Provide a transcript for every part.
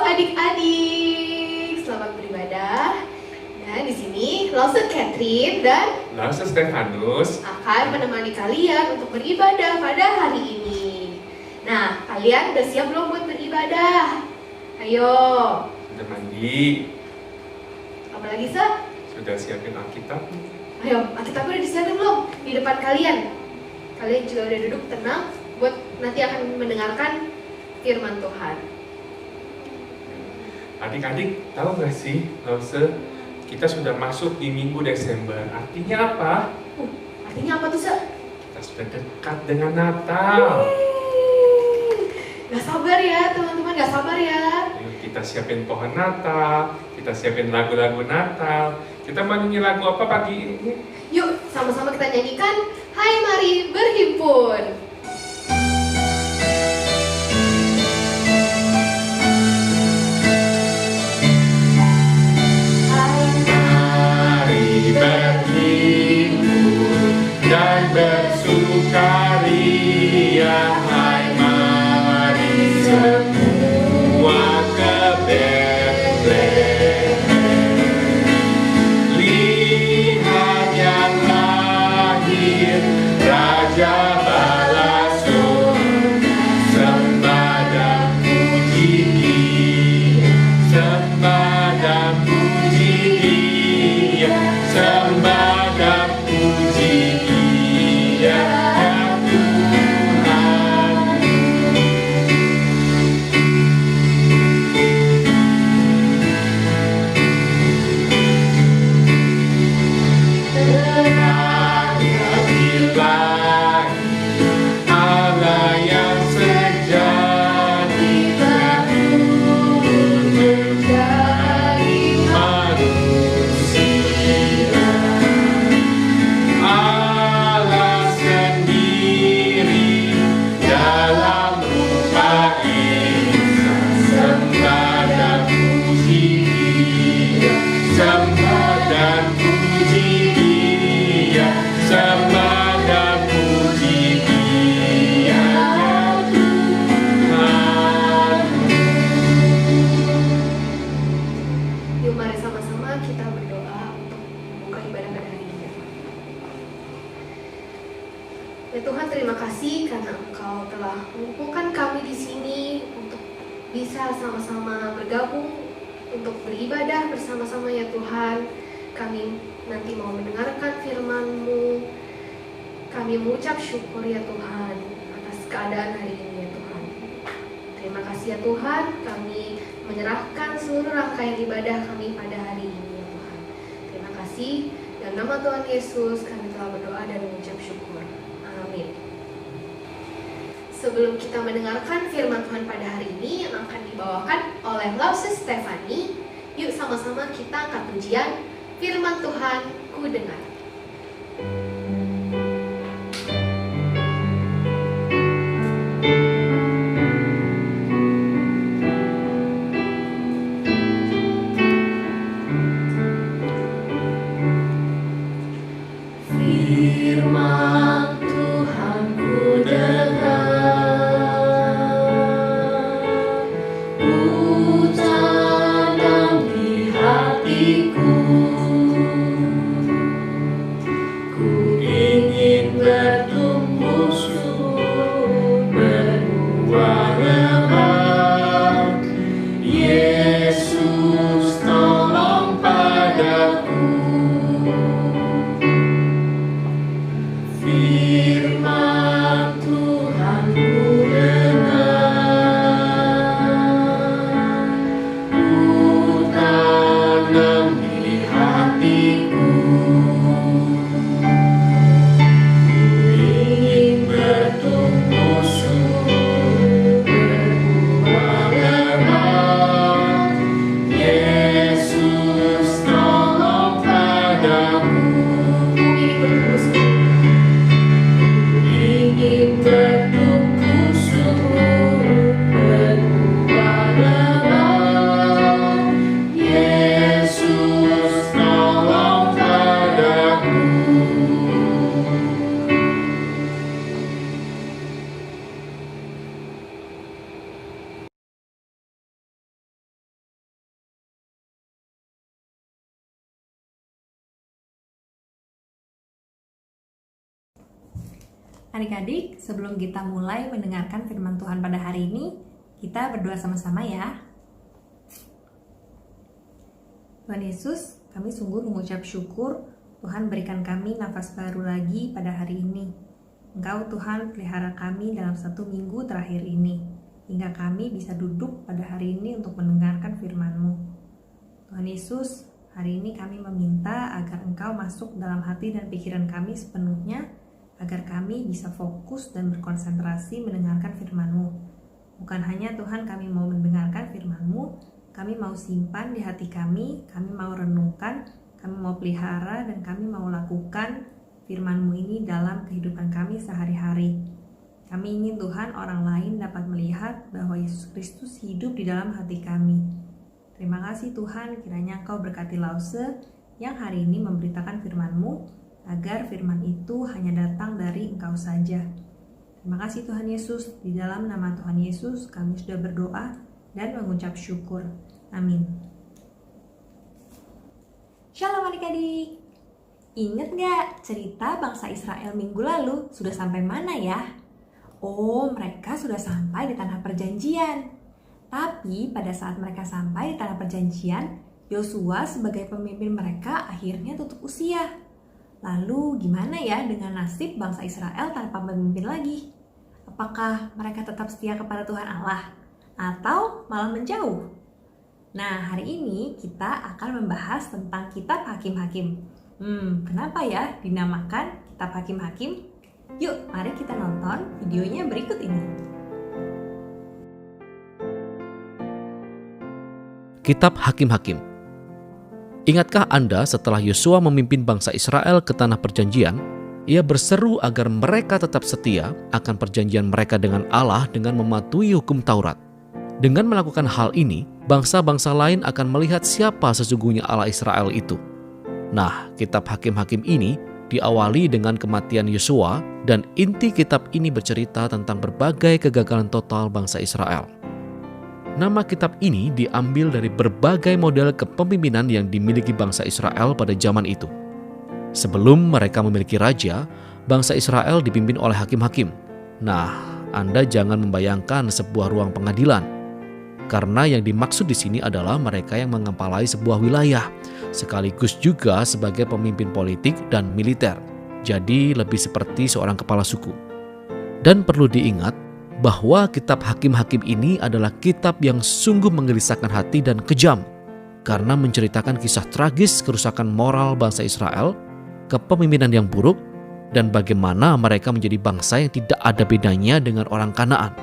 adik-adik, selamat beribadah. Dan di sini Lause Catherine dan Lause Stefanus akan menemani kalian untuk beribadah pada hari ini. Nah, kalian udah siap belum buat beribadah? Ayo. sudah mandi, Apalagi Sa? sudah siapin Alkitab. Ayo, Alkitab udah disiapin belum? Di depan kalian. Kalian juga udah duduk tenang buat nanti akan mendengarkan firman Tuhan. Adik-adik tahu nggak sih, Lause, kita sudah masuk di minggu Desember. Artinya apa? Artinya apa tuh, Sa? Kita sudah dekat dengan Natal. Gak sabar ya, teman-teman, gak sabar ya. Ayo kita siapin pohon Natal, kita siapin lagu-lagu Natal. Kita mau nyanyi lagu apa pagi ini? Yuk, sama-sama kita nyanyikan Hai Mari Berhimpun. Mari berhimpun dan bersukaria, hai mari semua ke Betlehem. Lihat yang lahir, Raja bala surga, sembah dan puji Dia, sembah dan puji Dia, sembah dan puji Dia, ya Tuhan. Terangnya ilahi, Allah yang sejati turun menjadi manusia. Allah sendiri dalam rupa insan, sembah dan puji Dia, sembah dan puji Dia, sembah dan puji Dia, ya Tuhan. Yuk mari sama-sama kita berdoa untuk membuka ibadah pada hari ini. Ya Tuhan, terima kasih karena Engkau telah mengumpulkan kami di sini untuk bisa sama-sama bergabung untuk beribadah bersama-sama ya Tuhan. Kami nanti mau mendengarkan firman-Mu. Kami mengucap syukur ya Tuhan atas keadaan hari ini ya Tuhan. Terima kasih ya Tuhan, kami menyerahkan seluruh rangkaian ibadah kami pada hari ini ya Tuhan. Terima kasih, dalam nama Tuhan Yesus kami telah berdoa dan mengucap syukur. Amin. Sebelum kita mendengarkan firman Tuhan pada hari ini yang akan dibawakan oleh Lause Stefani, yuk sama-sama kita angkat pujian firman Tuhan ku dengar. Firman Tuhan ku dengar, ku tanam di hatiku. Ku ingin bertumbuh subur, berbuah lebat. Yesus tolong padaku. Firman Tuhan ku dengar, ku tanam di hatiku. Ku ingin bertumbuh subur, berbuah lebat. Yesus tolong padaku. Ingin bertumbuh subur, berbuah lebat. Yesus tolong padaku. Adik-adik, sebelum kita mulai mendengarkan firman Tuhan pada hari ini, kita berdoa sama-sama ya. Tuhan Yesus, kami sungguh mengucap syukur Tuhan berikan kami nafas baru lagi pada hari ini. Engkau Tuhan pelihara kami dalam 1 minggu terakhir ini, hingga kami bisa duduk pada hari ini untuk mendengarkan firman-Mu. Tuhan Yesus, hari ini kami meminta agar Engkau masuk dalam hati dan pikiran kami sepenuhnya, agar kami bisa fokus dan berkonsentrasi mendengarkan firman-Mu. Bukan hanya Tuhan kami mau mendengarkan firman-Mu, kami mau simpan di hati kami mau renungkan, kami mau pelihara, dan kami mau lakukan firman-Mu ini dalam kehidupan kami sehari-hari. Kami ingin Tuhan orang lain dapat melihat bahwa Yesus Kristus hidup di dalam hati kami. Terima kasih Tuhan, kiranya Engkau berkati Lause yang hari ini memberitakan firman-Mu, agar firman itu hanya datang dari Engkau saja. Terima kasih Tuhan Yesus, di dalam nama Tuhan Yesus kami sudah berdoa dan mengucap syukur. Amin. Shalom adik-adik. Ingat gak cerita bangsa Israel minggu lalu sudah sampai mana ya? Oh, mereka sudah sampai di tanah perjanjian. Tapi pada saat mereka sampai di tanah perjanjian, Yosua sebagai pemimpin mereka akhirnya tutup usia. Lalu gimana ya dengan nasib bangsa Israel tanpa pemimpin lagi? Apakah mereka tetap setia kepada Tuhan Allah? Atau malah menjauh? Nah, hari ini kita akan membahas tentang kitab Hakim-Hakim. Kenapa ya dinamakan kitab Hakim-Hakim? Yuk, mari kita nonton videonya berikut ini. Kitab Hakim-Hakim. Ingatkah Anda setelah Yosua memimpin bangsa Israel ke tanah perjanjian, ia berseru agar mereka tetap setia akan perjanjian mereka dengan Allah dengan mematuhi hukum Taurat. Dengan melakukan hal ini, bangsa-bangsa lain akan melihat siapa sesungguhnya Allah Israel itu. Nah, kitab Hakim-Hakim ini diawali dengan kematian Yosua, dan inti kitab ini bercerita tentang berbagai kegagalan total bangsa Israel. Nama kitab ini diambil dari berbagai model kepemimpinan yang dimiliki bangsa Israel pada zaman itu. Sebelum mereka memiliki raja, bangsa Israel dipimpin oleh hakim-hakim. Nah, Anda jangan membayangkan sebuah ruang pengadilan, karena yang dimaksud di sini adalah mereka yang mengepalai sebuah wilayah, sekaligus juga sebagai pemimpin politik dan militer. Jadi lebih seperti seorang kepala suku. Dan perlu diingat bahwa kitab Hakim-Hakim ini adalah kitab yang sungguh menggelisahkan hati dan kejam, karena menceritakan kisah tragis kerusakan moral bangsa Israel, kepemimpinan yang buruk, dan bagaimana mereka menjadi bangsa yang tidak ada bedanya dengan orang Kanaan.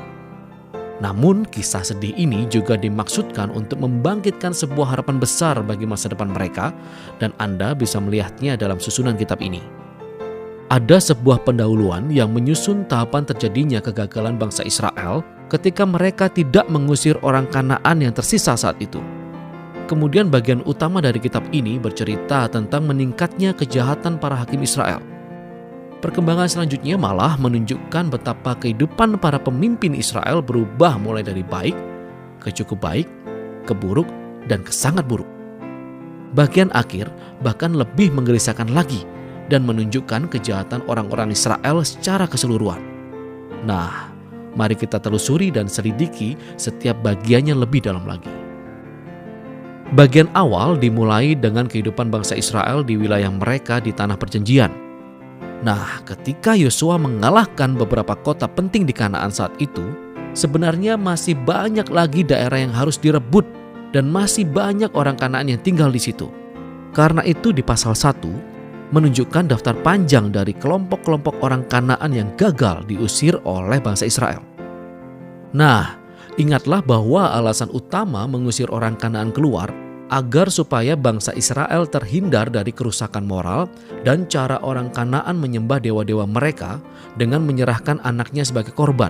Namun kisah sedih ini juga dimaksudkan untuk membangkitkan sebuah harapan besar bagi masa depan mereka, dan Anda bisa melihatnya dalam susunan kitab ini. Ada sebuah pendahuluan yang menyusun tahapan terjadinya kegagalan bangsa Israel ketika mereka tidak mengusir orang Kanaan yang tersisa saat itu. Kemudian bagian utama dari kitab ini bercerita tentang meningkatnya kejahatan para hakim Israel. Perkembangan selanjutnya malah menunjukkan betapa kehidupan para pemimpin Israel berubah mulai dari baik, ke cukup baik, ke buruk, dan ke sangat buruk. Bagian akhir bahkan lebih menggelisahkan lagi dan menunjukkan kejahatan orang-orang Israel secara keseluruhan. Nah, mari kita telusuri dan selidiki setiap bagiannya lebih dalam lagi. Bagian awal dimulai dengan kehidupan bangsa Israel di wilayah mereka di tanah perjanjian. Nah, ketika Yosua mengalahkan beberapa kota penting di Kanaan saat itu, sebenarnya masih banyak lagi daerah yang harus direbut dan masih banyak orang Kanaan yang tinggal di situ. Karena itu di pasal 1 menunjukkan daftar panjang dari kelompok-kelompok orang Kanaan yang gagal diusir oleh bangsa Israel. Nah, ingatlah bahwa alasan utama mengusir orang Kanaan keluar agar supaya bangsa Israel terhindar dari kerusakan moral dan cara orang Kanaan menyembah dewa-dewa mereka dengan menyerahkan anaknya sebagai korban.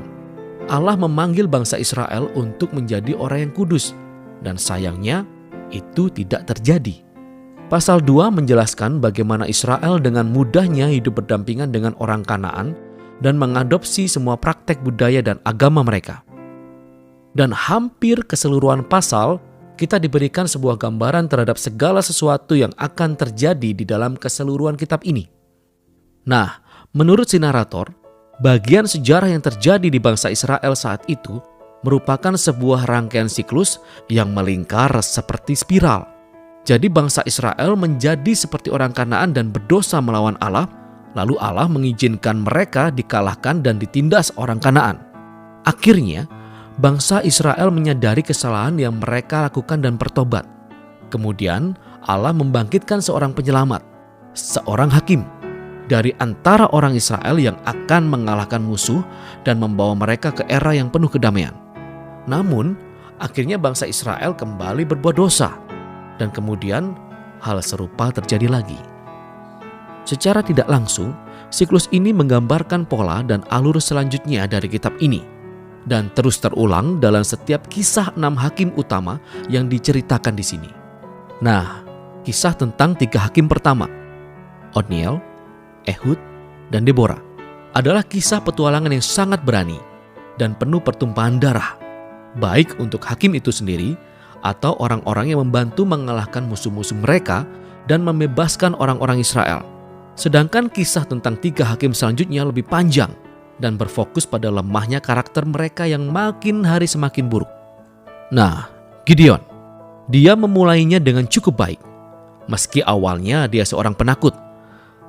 Allah memanggil bangsa Israel untuk menjadi orang yang kudus, dan sayangnya itu tidak terjadi. Pasal 2 menjelaskan bagaimana Israel dengan mudahnya hidup berdampingan dengan orang Kanaan dan mengadopsi semua praktek budaya dan agama mereka. Dan hampir keseluruhan pasal, kita diberikan sebuah gambaran terhadap segala sesuatu yang akan terjadi di dalam keseluruhan kitab ini. Nah, menurut si narator, Bagian sejarah yang terjadi di bangsa Israel saat itu merupakan sebuah rangkaian siklus yang melingkar seperti spiral. Jadi bangsa Israel menjadi seperti orang Kanaan dan berdosa melawan Allah, lalu Allah mengizinkan mereka dikalahkan dan ditindas orang Kanaan. Akhirnya, bangsa Israel menyadari kesalahan yang mereka lakukan dan bertobat. Kemudian Allah membangkitkan seorang penyelamat, seorang hakim dari antara orang Israel yang akan mengalahkan musuh dan membawa mereka ke era yang penuh kedamaian. Namun, akhirnya bangsa Israel kembali berbuat dosa dan kemudian hal serupa terjadi lagi. Secara tidak langsung, siklus ini menggambarkan pola dan alur selanjutnya dari kitab ini dan terus terulang dalam setiap kisah 6 hakim utama yang diceritakan di sini. Nah, kisah tentang 3 hakim pertama, Otniel, Ehud, dan Deborah, adalah kisah petualangan yang sangat berani dan penuh pertumpahan darah, baik untuk hakim itu sendiri atau orang-orang yang membantu mengalahkan musuh-musuh mereka dan membebaskan orang-orang Israel. Sedangkan kisah tentang 3 hakim selanjutnya lebih panjang dan berfokus pada lemahnya karakter mereka yang makin hari semakin buruk. Nah, Gideon, dia memulainya dengan cukup baik. Meski awalnya dia seorang penakut,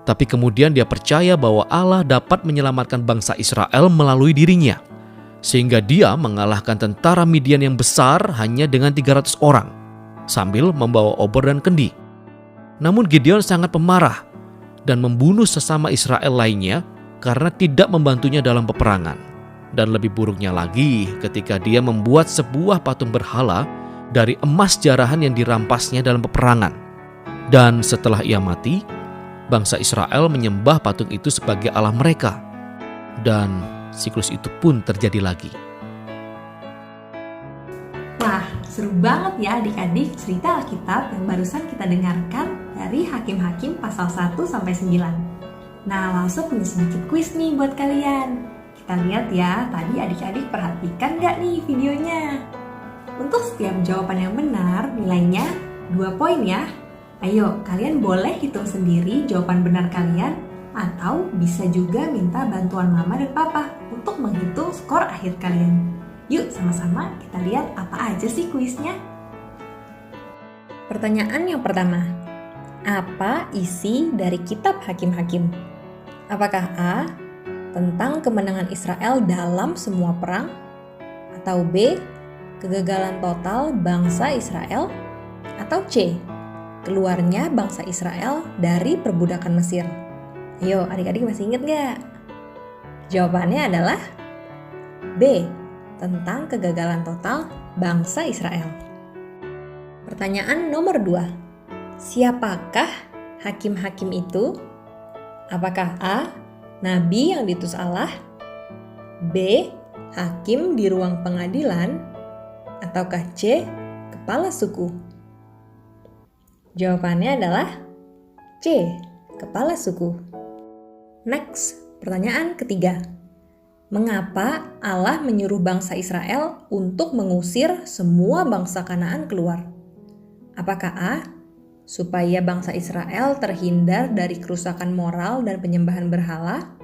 tapi kemudian dia percaya bahwa Allah dapat menyelamatkan bangsa Israel melalui dirinya. Sehingga dia mengalahkan tentara Midian yang besar hanya dengan 300 orang, sambil membawa obor dan kendi. Namun Gideon sangat pemarah dan membunuh sesama Israel lainnya karena tidak membantunya dalam peperangan. Dan lebih buruknya lagi ketika dia membuat sebuah patung berhala dari emas jarahan yang dirampasnya dalam peperangan. Dan setelah ia mati, bangsa Israel menyembah patung itu sebagai Allah mereka. Dan siklus itu pun terjadi lagi. Wah, seru banget ya adik-adik cerita Alkitab yang barusan kita dengarkan dari Hakim-Hakim pasal 1-9. Nah, langsung punya sedikit kuis nih buat kalian. Kita lihat ya, tadi adik-adik perhatikan gak nih videonya? Untuk setiap jawaban yang benar, nilainya 2 poin ya. Ayo, kalian boleh hitung sendiri jawaban benar kalian, atau bisa juga minta bantuan mama dan papa untuk menghitung skor akhir kalian. Yuk sama-sama kita lihat apa aja sih kuisnya. Pertanyaan yang pertama, apa isi dari kitab Hakim-Hakim? Apakah A, tentang kemenangan Israel dalam semua perang? Atau B, kegagalan total bangsa Israel? Atau C, keluarnya bangsa Israel dari perbudakan Mesir? Ayo, adik-adik masih ingat gak? Jawabannya adalah B, tentang kegagalan total bangsa Israel. Pertanyaan nomor 2. Siapakah hakim-hakim itu? Apakah A, nabi yang diutus Allah? B, hakim di ruang pengadilan? Ataukah C, kepala suku? Jawabannya adalah C, kepala suku. Next, pertanyaan ketiga. Mengapa Allah menyuruh bangsa Israel untuk mengusir semua bangsa Kanaan keluar? Apakah A, supaya bangsa Israel terhindar dari kerusakan moral dan penyembahan berhala?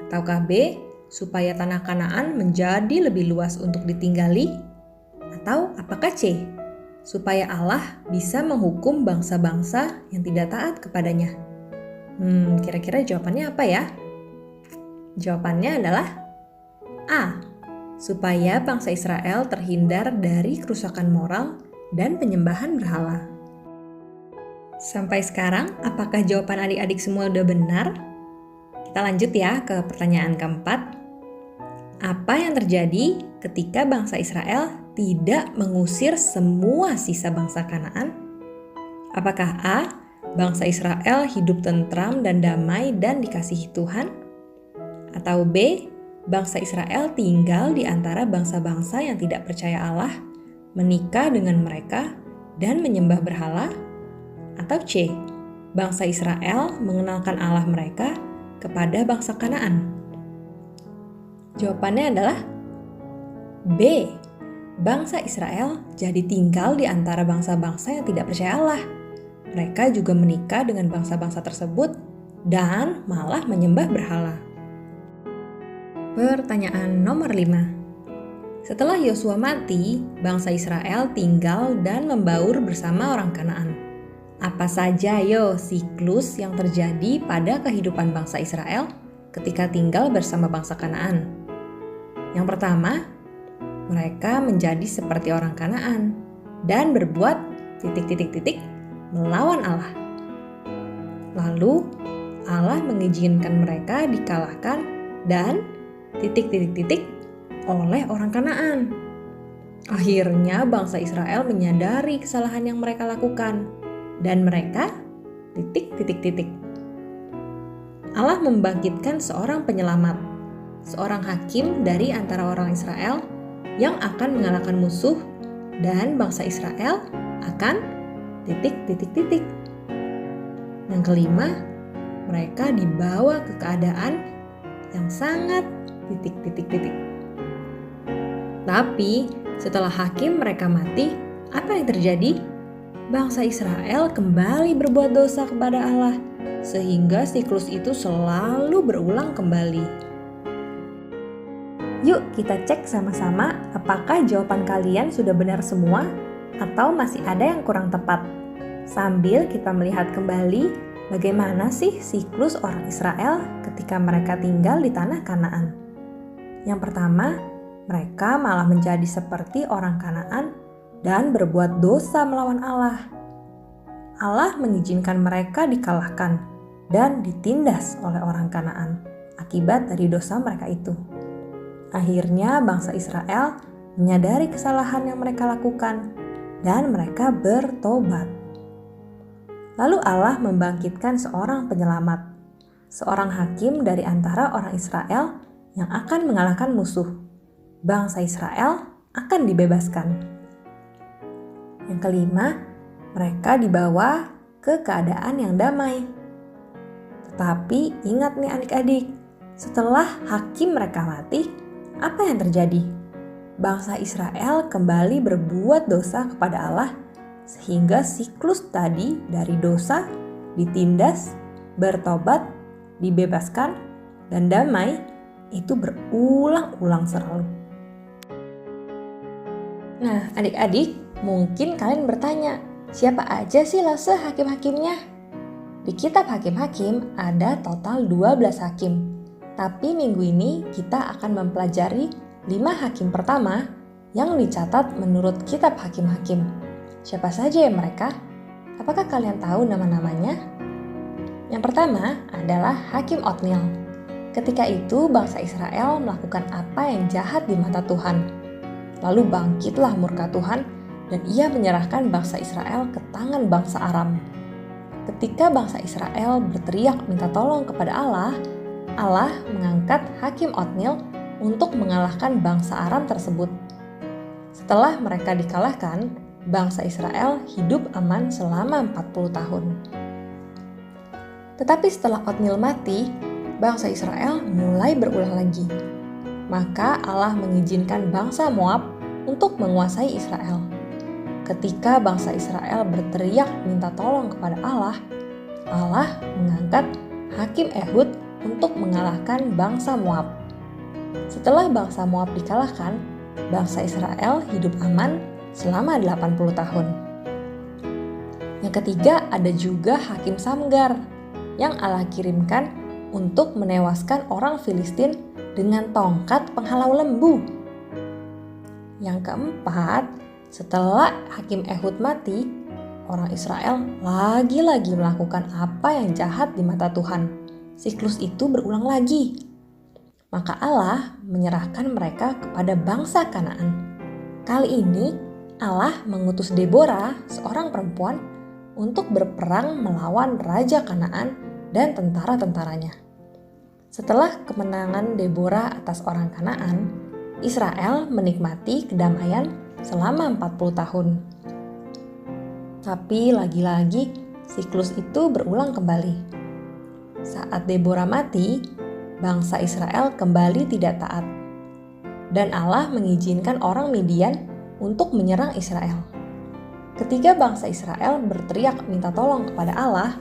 Ataukah B, supaya tanah Kanaan menjadi lebih luas untuk ditinggali? Atau apakah C, supaya Allah bisa menghukum bangsa-bangsa yang tidak taat kepadanya? Kira-kira jawabannya apa ya? Jawabannya adalah A, supaya bangsa Israel terhindar dari kerusakan moral dan penyembahan berhala. Sampai sekarang, apakah jawaban adik-adik semua udah benar? Kita lanjut ya ke pertanyaan keempat. Apa yang terjadi ketika bangsa Israel tidak mengusir semua sisa bangsa Kanaan? Apakah A, bangsa Israel hidup tentram dan damai dan dikasihi Tuhan? Atau B, bangsa Israel tinggal di antara bangsa-bangsa yang tidak percaya Allah, menikah dengan mereka, dan menyembah berhala? Atau C, bangsa Israel mengenalkan Allah mereka kepada bangsa Kanaan? Jawabannya adalah B, bangsa Israel jadi tinggal di antara bangsa-bangsa yang tidak percaya Allah. Mereka juga menikah dengan bangsa-bangsa tersebut dan malah menyembah berhala. Pertanyaan nomor 5. Setelah Yosua mati, bangsa Israel tinggal dan membaur bersama orang Kanaan. Apa saja siklus yang terjadi pada kehidupan bangsa Israel ketika tinggal bersama bangsa Kanaan? Yang pertama, mereka menjadi seperti orang Kanaan dan berbuat ... melawan Allah. Lalu Allah mengizinkan mereka dikalahkan dan ... oleh orang Kanaan. Akhirnya bangsa Israel menyadari kesalahan yang mereka lakukan dan mereka ... Allah membangkitkan seorang penyelamat, seorang hakim dari antara orang Israel yang akan mengalahkan musuh dan bangsa Israel akan ... Yang kelima, mereka dibawa ke keadaan yang sangat ... Tapi setelah hakim mereka mati, apa yang terjadi? Bangsa Israel kembali berbuat dosa kepada Allah, sehingga siklus itu selalu berulang kembali. Yuk kita cek sama-sama apakah jawaban kalian sudah benar semua atau masih ada yang kurang tepat. Sambil kita melihat kembali bagaimana sih siklus orang Israel ketika mereka tinggal di tanah Kanaan. Yang pertama, mereka malah menjadi seperti orang Kanaan dan berbuat dosa melawan Allah. Allah mengizinkan mereka dikalahkan dan ditindas oleh orang Kanaan akibat dari dosa mereka itu. Akhirnya bangsa Israel menyadari kesalahan yang mereka lakukan dan mereka bertobat. Lalu Allah membangkitkan seorang penyelamat, seorang hakim dari antara orang Israel yang akan mengalahkan musuh. Bangsa Israel akan dibebaskan. Yang kelima, mereka dibawa ke keadaan yang damai. Tetapi ingat nih adik-adik, setelah hakim mereka mati, apa yang terjadi? Bangsa Israel kembali berbuat dosa kepada Allah, sehingga siklus tadi dari dosa, ditindas, bertobat, dibebaskan, dan damai itu berulang-ulang selalu. Nah, adik-adik, mungkin kalian bertanya, siapa aja sih Lase hakim-hakimnya? Di kitab Hakim-Hakim ada total 12 hakim. Tapi minggu ini kita akan mempelajari 5 hakim pertama yang dicatat menurut kitab Hakim-Hakim. Siapa saja ya mereka? Apakah kalian tahu nama-namanya? Yang pertama adalah Hakim Otniel. Ketika itu bangsa Israel melakukan apa yang jahat di mata Tuhan. Lalu bangkitlah murka Tuhan dan ia menyerahkan bangsa Israel ke tangan bangsa Aram. Ketika bangsa Israel berteriak minta tolong kepada Allah, Allah mengangkat Hakim Otniel untuk mengalahkan bangsa Aram tersebut. Setelah mereka dikalahkan, bangsa Israel hidup aman selama 40 tahun. Tetapi setelah Otniel mati, bangsa Israel mulai berulah lagi. Maka Allah mengizinkan bangsa Moab untuk menguasai Israel. Ketika bangsa Israel berteriak minta tolong kepada Allah, Allah mengangkat Hakim Ehud untuk mengalahkan bangsa Moab. Setelah bangsa Moab dikalahkan, bangsa Israel hidup aman selama 80 tahun. Yang ketiga ada juga Hakim Samgar yang Allah kirimkan untuk menewaskan orang Filistin dengan tongkat penghalau lembu. Yang keempat, setelah Hakim Ehud mati, orang Israel lagi-lagi melakukan apa yang jahat di mata Tuhan. Siklus itu berulang lagi. Maka Allah menyerahkan mereka kepada bangsa Kanaan. Kali ini Allah mengutus Deborah, seorang perempuan, untuk berperang melawan Raja Kanaan dan tentara-tentaranya. Setelah kemenangan Deborah atas orang Kanaan, Israel menikmati kedamaian selama 40 tahun. Tapi lagi-lagi siklus itu berulang kembali. Saat Deborah mati, bangsa Israel kembali tidak taat. Dan Allah mengizinkan orang Midian untuk menyerang Israel. Ketika bangsa Israel berteriak minta tolong kepada Allah,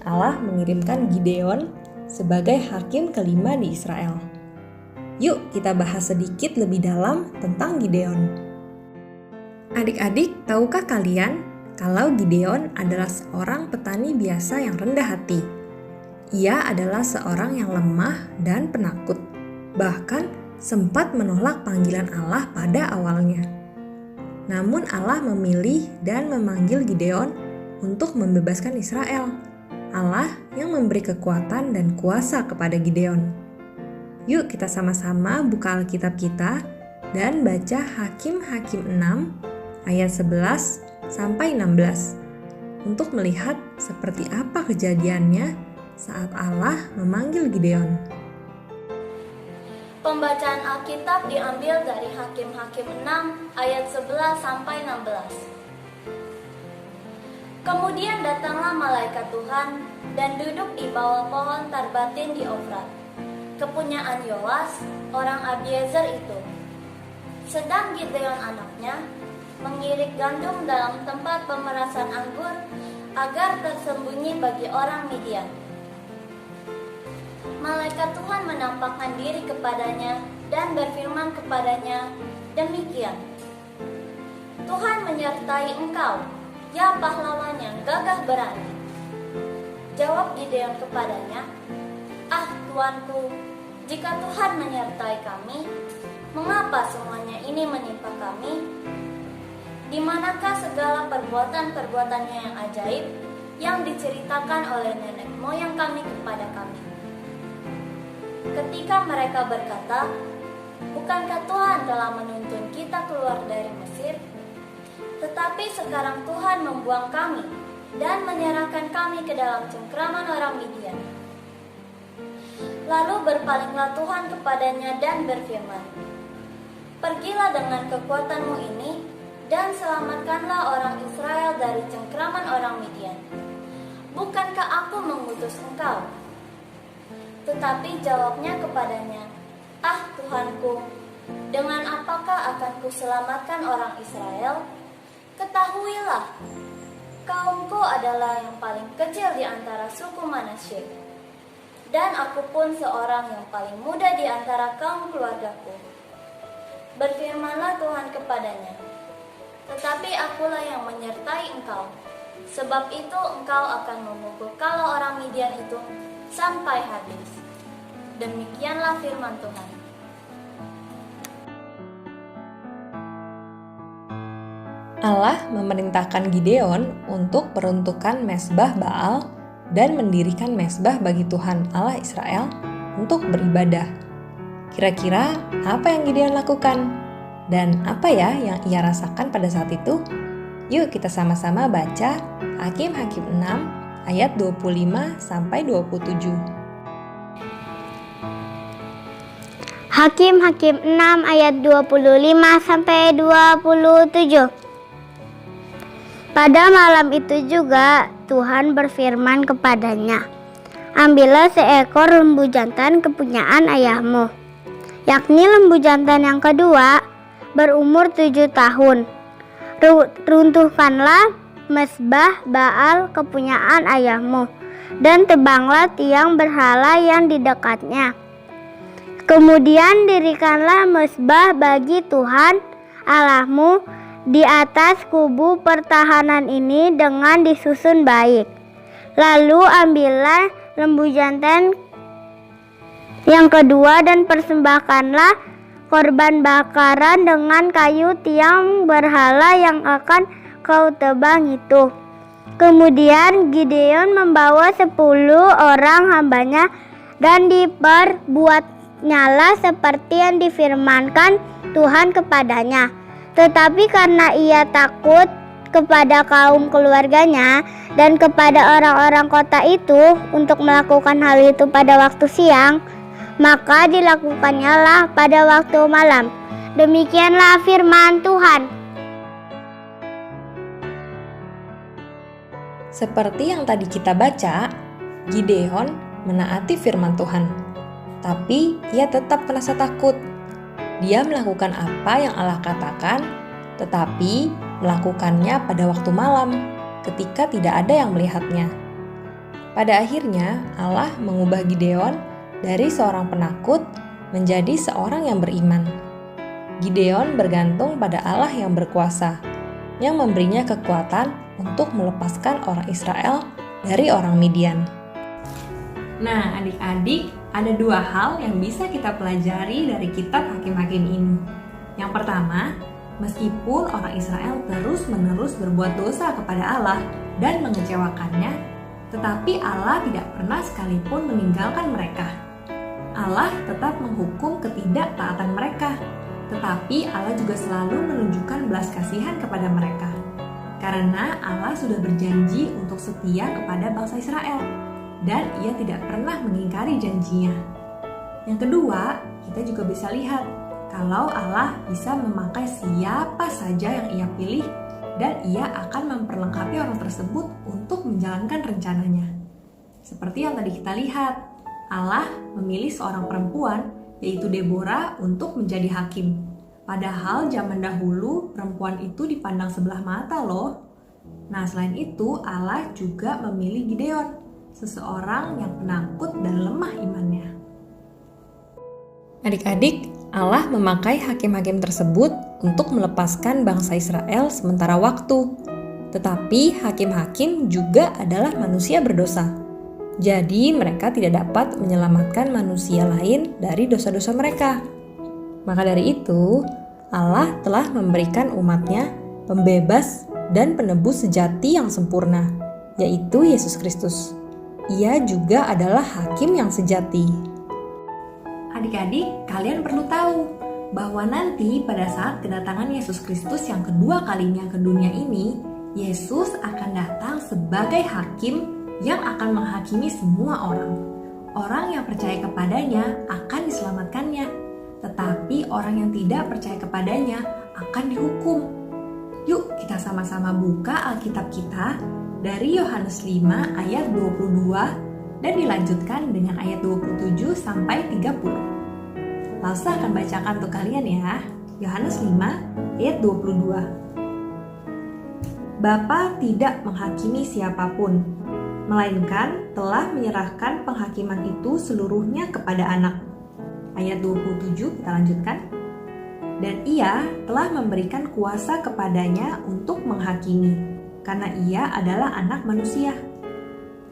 Allah mengirimkan Gideon sebagai hakim kelima di Israel. Yuk kita bahas sedikit lebih dalam tentang Gideon. Adik-adik, tahukah kalian kalau Gideon adalah seorang petani biasa yang rendah hati? Ia adalah seorang yang lemah dan penakut, bahkan sempat menolak panggilan Allah pada awalnya. Namun Allah memilih dan memanggil Gideon untuk membebaskan Israel. Allah yang memberi kekuatan dan kuasa kepada Gideon. Yuk kita sama-sama buka Alkitab kita dan baca Hakim-Hakim 6 ayat 11 sampai 16 untuk melihat seperti apa kejadiannya saat Allah memanggil Gideon. Pembacaan Alkitab diambil dari Hakim-Hakim 6 ayat 11 sampai 16. Kemudian datanglah malaikat Tuhan dan duduk di bawah pohon tarbatin di Ofrat, kepunyaan Yoas, orang Abiezer itu. Sedang Gideon anaknya mengirik gandum dalam tempat pemerasan anggur agar tersembunyi bagi orang Midian. Malaikat Tuhan menampakkan diri kepadanya dan berfirman kepadanya, demikian, Tuhan menyertai engkau, ya pahlawan yang gagah berani. Jawab Gideon kepadanya, ah Tuanku, jika Tuhan menyertai kami, mengapa semuanya ini menimpa kami? Di manakah segala perbuatan-perbuatannya yang ajaib yang diceritakan oleh nenek moyang kami kepada kami? Ketika mereka berkata, bukankah Tuhan telah menuntun kita keluar dari Mesir? Tetapi sekarang Tuhan membuang kami dan menyerahkan kami ke dalam cengkraman orang Midian. Lalu berpalinglah Tuhan kepadanya dan berfirman, pergilah dengan kekuatanmu ini dan selamatkanlah orang Israel dari cengkraman orang Midian. Bukankah aku mengutus engkau? Tetapi jawabnya kepadanya, ah Tuhanku, dengan apakah akan kuselamatkan orang Israel? Ketahuilah, kaumku adalah yang paling kecil di antara suku Manasye, dan aku pun seorang yang paling muda di antara kaum keluargaku. Berfirmanlah Tuhan kepadanya, tetapi akulah yang menyertai engkau, sebab itu engkau akan memukul kala orang Midian itu sampai habis. Demikianlah firman Tuhan. Allah memerintahkan Gideon untuk meruntuhkan mezbah Baal dan mendirikan mezbah bagi Tuhan Allah Israel untuk beribadah. Kira-kira apa yang Gideon lakukan? Dan apa ya yang ia rasakan pada saat itu? Yuk kita sama-sama baca Hakim-Hakim 6 ayat 25 sampai 27. Hakim-Hakim 6 ayat 25 sampai 27. Pada malam itu juga Tuhan berfirman kepadanya, ambillah seekor lembu jantan kepunyaan ayahmu, yakni lembu jantan yang kedua, berumur 7 tahun. Runtuhkanlah mezbah Baal kepunyaan ayahmu, dan tebanglah tiang berhala yang di dekatnya. Kemudian dirikanlah mezbah bagi Tuhan Allahmu di atas kubu pertahanan ini dengan disusun baik. Lalu ambillah lembu jantan yang kedua dan persembahkanlah korban bakaran dengan kayu tiang berhala yang akan kau tebang itu. Kemudian Gideon membawa 10 orang hambanya dan diperbuatnyalah seperti yang difirmankan Tuhan kepadanya. Tetapi karena ia takut kepada kaum keluarganya dan kepada orang-orang kota itu untuk melakukan hal itu pada waktu siang, maka dilakukannya lah pada waktu malam. Demikianlah firman Tuhan. Seperti yang tadi kita baca, Gideon menaati firman Tuhan. Tapi ia tetap merasa takut. Dia melakukan apa yang Allah katakan, tetapi melakukannya pada waktu malam ketika tidak ada yang melihatnya. Pada akhirnya Allah mengubah Gideon dari seorang penakut menjadi seorang yang beriman. Gideon bergantung pada Allah yang berkuasa, yang memberinya kekuatan untuk melepaskan orang Israel dari orang Midian. Nah, adik-adik, ada 2 hal yang bisa kita pelajari dari kitab Hakim-Hakim ini. Yang pertama, meskipun orang Israel terus-menerus berbuat dosa kepada Allah dan mengecewakannya, tetapi Allah tidak pernah sekalipun meninggalkan mereka. Allah tetap menghukum ketidaktaatan mereka, tetapi Allah juga selalu menunjukkan belas kasihan kepada mereka. Karena Allah sudah berjanji untuk setia kepada bangsa Israel, dan Ia tidak pernah mengingkari janjinya. Yang kedua, kita juga bisa lihat kalau Allah bisa memakai siapa saja yang Ia pilih, dan Ia akan memperlengkapi orang tersebut untuk menjalankan rencananya. Seperti yang tadi kita lihat, Allah memilih seorang perempuan, yaitu Deborah, untuk menjadi hakim. Padahal zaman dahulu perempuan itu dipandang sebelah mata loh. Nah, selain itu Allah juga memilih Gideon, seseorang yang penakut dan lemah imannya. Adik-adik, Allah memakai hakim-hakim tersebut untuk melepaskan bangsa Israel sementara waktu. Tetapi hakim-hakim juga adalah manusia berdosa. Jadi mereka tidak dapat menyelamatkan manusia lain dari dosa-dosa mereka. Maka dari itu, Allah telah memberikan umatnya pembebas dan penebus sejati yang sempurna, yaitu Yesus Kristus. Ia juga adalah hakim yang sejati. Adik-adik, kalian perlu tahu bahwa nanti pada saat kedatangan Yesus Kristus yang kedua kalinya ke dunia ini, Yesus akan datang sebagai hakim yang akan menghakimi semua orang. Orang yang percaya kepadanya akan diselamatkannya, tetapi orang yang tidak percaya kepadanya akan dihukum. Yuk kita sama-sama buka Alkitab kita dari Yohanes 5 ayat 22 dan dilanjutkan dengan ayat 27 sampai 30. Lasa akan bacakan untuk kalian ya. Yohanes 5 ayat 22. Bapa tidak menghakimi siapapun, melainkan telah menyerahkan penghakiman itu seluruhnya kepada Anak. Ayat 27 kita lanjutkan. Dan Ia telah memberikan kuasa kepadanya untuk menghakimi, karena Ia adalah Anak manusia.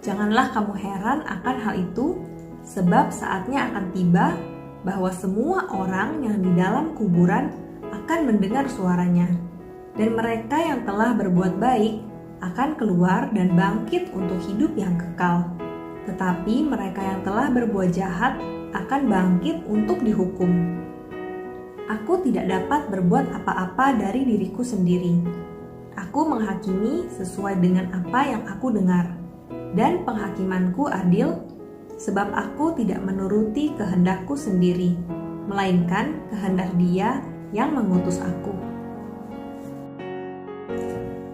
Janganlah kamu heran akan hal itu, sebab saatnya akan tiba bahwa semua orang yang di dalam kuburan akan mendengar suaranya, dan mereka yang telah berbuat baik akan keluar dan bangkit untuk hidup yang kekal. Tetapi mereka yang telah berbuat jahat akan bangkit untuk dihukum. Aku tidak dapat berbuat apa-apa dari diriku sendiri. Aku menghakimi sesuai dengan apa yang aku dengar, dan penghakimanku adil, sebab aku tidak menuruti kehendakku sendiri, melainkan kehendak Dia yang mengutus aku.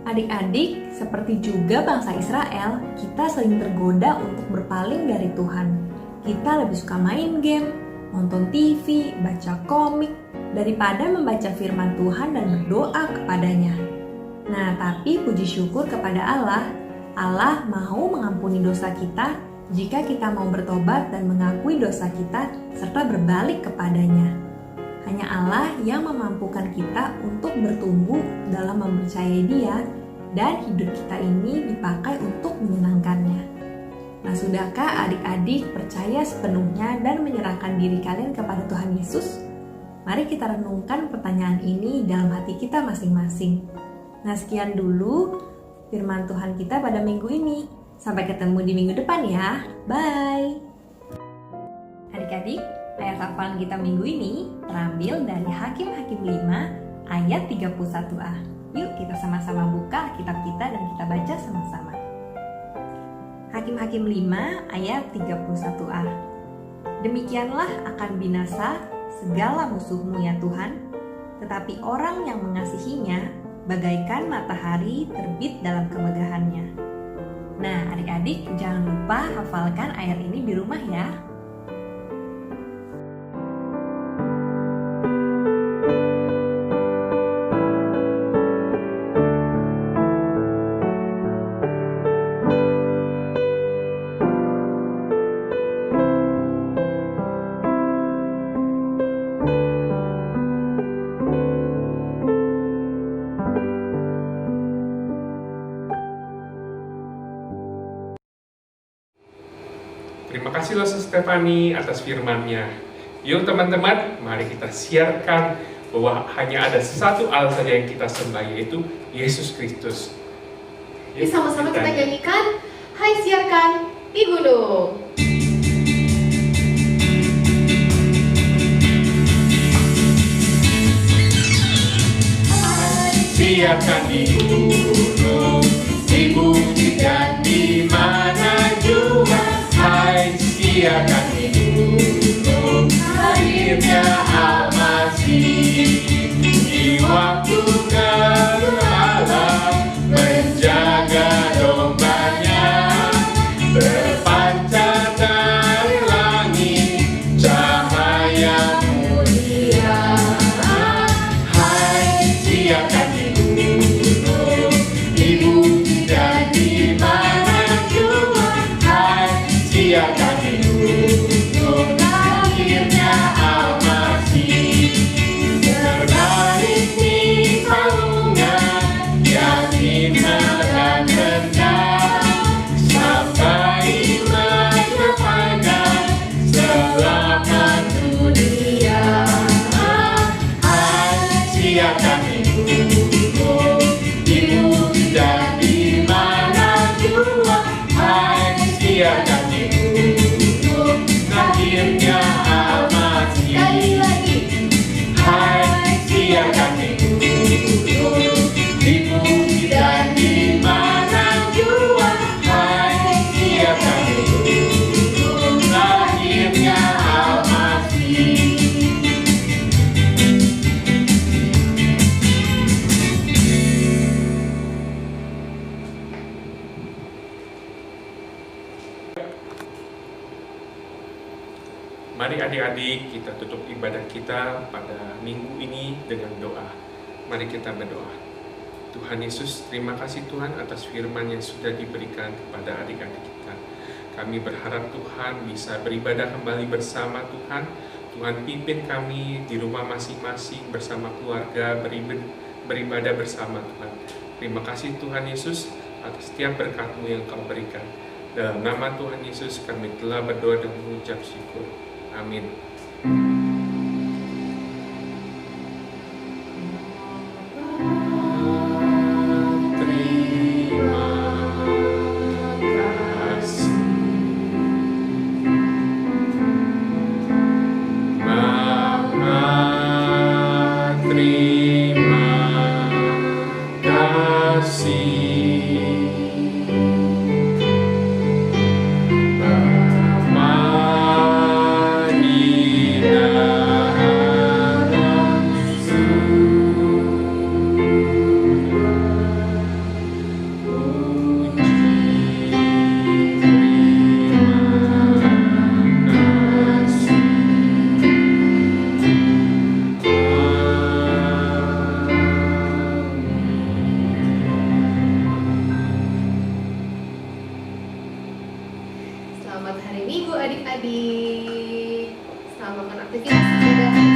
Adik-adik, seperti juga bangsa Israel, kita sering tergoda untuk berpaling dari Tuhan. Kita lebih suka main game, nonton TV, baca komik, daripada membaca firman Tuhan dan berdoa kepadanya. Nah, tapi puji syukur kepada Allah, Allah mau mengampuni dosa kita jika kita mau bertobat dan mengakui dosa kita serta berbalik kepadanya. Hanya Allah yang memampukan kita untuk bertumbuh dalam mempercayai Dia dan hidup kita ini dipakai untuk menyenangkannya. Nah, sudahkah adik-adik percaya sepenuhnya dan menyerahkan diri kalian kepada Tuhan Yesus? Mari kita renungkan pertanyaan ini dalam hati kita masing-masing. Nah, sekian dulu firman Tuhan kita pada minggu ini. Sampai ketemu di minggu depan ya. Bye! Adik-adik, ayat hafalan kita minggu ini terambil dari Hakim-Hakim 5 ayat 31a. Yuk kita sama-sama buka kitab kita dan kita baca sama-sama. Hakim-Hakim 5 ayat 31a. Demikianlah akan binasa segala musuhmu ya Tuhan, tetapi orang yang mengasihinya bagaikan matahari terbit dalam kemegahannya. Nah, adik-adik jangan lupa hafalkan ayat ini di rumah ya. Stefani atas firman-Nya. Yuk teman-teman, mari kita siarkan bahwa hanya ada satu Allah saja yang kita sembah, yaitu Yesus Kristus. Yuk sama-sama kita nyanyikan, hai siarkan di gunung. Siarkan di gunung, di bukit dan di mana jua. Hai siarkan di gunung, lahirnya Al-Masih. Di waktu gelap menjaga dombanya, berpancar dari langit cahaya mulia. Hai siarkan di gunung, di bukit dan di mana jua. Hai siarkan di gunung, lahirnya Al-Masih. Terbalik di palungan yang hina dan rendah, sampai menyatakan selamat dunia. Hai siarkan di gunung, di bukit dan di mana jua. Hai siarkan di gunung, lahirnya Al-Masih. Sekali lagi. Hai siarkan di gunung, di bukit dan di mana jua. Hai siarkan di gunung, lahirnya Al-Masih. Mari adik-adik kita tutup ibadah kita pada minggu ini dengan doa. Mari kita berdoa. Tuhan Yesus, terima kasih Tuhan atas firman yang sudah diberikan kepada adik-adik kita. Kami berharap Tuhan bisa beribadah kembali bersama Tuhan. Tuhan pimpin kami di rumah masing-masing bersama keluarga beribadah bersama Tuhan. Terima kasih Tuhan Yesus atas setiap berkat-Mu yang Kau berikan. Dalam nama Tuhan Yesus kami telah berdoa dan mengucap syukur. Amin. Terima kasih. Bapa, terima kasih. Selamat hari Minggu adik-adik. Selamat aktivitas ibadah